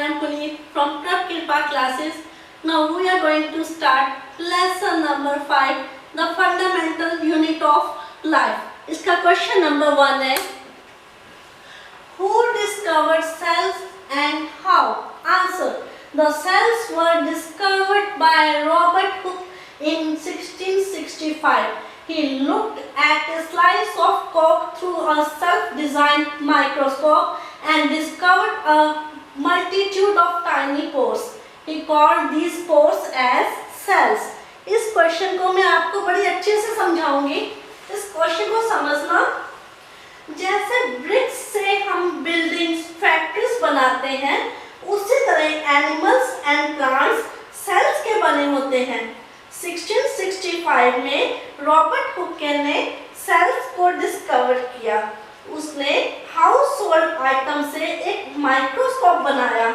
am Puneet from Q.1 classes. Now we are going to start lesson number 5, the fundamental unit of life. इसका question number 1 है, who discovered cells and how? Answer: the cells were discovered by Robert Hooke in 1665. He looked at a slice of cork through a self-designed microscope and discovered a multitude of tiny pores. He called these pores as cells. इस question को मैं आपको बड़ी अच्छे से समझाऊंगी. इस question को समझना, जैसे ब्रिक्स से हम बिल्डिंग्स, फैक्ट्रीज बनाते हैं, उसी तरह एनिमल्स एंड प्लांट्स सेल्स के बने होते हैं. 1665 में रॉबर्ट हुक ने सेल्स को डिस्कवर किया. उसने हाउस होल्ड आइटम से एक माइक्रोस्कोप बनाया.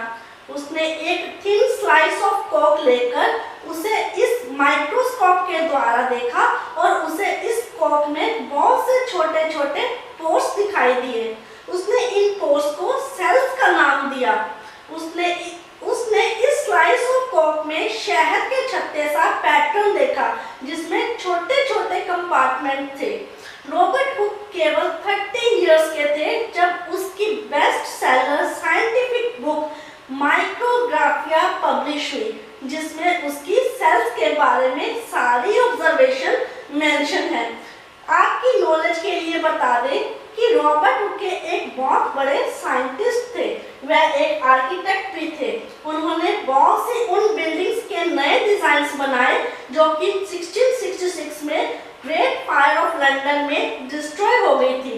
उसने एक थिन स्लाइस ऑफ कॉक लेकर उसे इस माइक्रोस्कोप के द्वारा देखा और उसे इस कॉक में बहुत से छोटे छोटे पोर्स दिखाई दिए. उसने इन पोर्स को सेल्स का नाम दिया. उसने इस स्लाइस ऑफ कॉक में शहद के छत्ते सा पैटर्न देखा जिसमें छोटे छोटे कंपार्टमेंट थे. रॉबर्ट हुक केवल 30 इयर्स के थे जब उसकी best seller scientific book Micrographia publish हुई, जिसमें उसकी सेल्स के बारे में सारी ऑब्जर्वेशन मेंशन है. आपकी नॉलेज के लिए बता दें कि रॉबर्ट हुक एक बहुत बड़े साइंटिस्ट थे. वह एक आर्किटेक्ट भी थे. उन्होंने बहुत सी उन बिल्डिंग्स के नए डिजाइन्स बनाए जो कि 1666 में ग्रेट फायर ऑफ लंदन में डिस्ट्रॉय हो गई थी.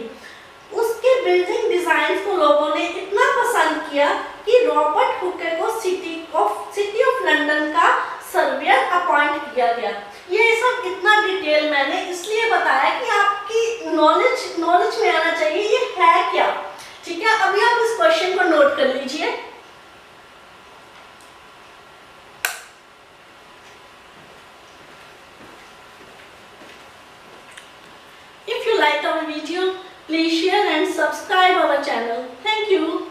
उसके बिल्डिंग डिजाइन्स को लोगों ने इतना पसंद किया कि रॉबर्ट हुक को सिटी ऑफ लंदन का सर्वेयर अपॉइंट किया गया. ये सब इतना डिटेल मैंने इसलिए बताया कि आपकी नॉलेज में आना चाहिए ये है क्या. ठीक है, अभी आप इस क्वेश्चन को नोट कर लीजिए. If you like our video, please share and subscribe our channel. Thank you.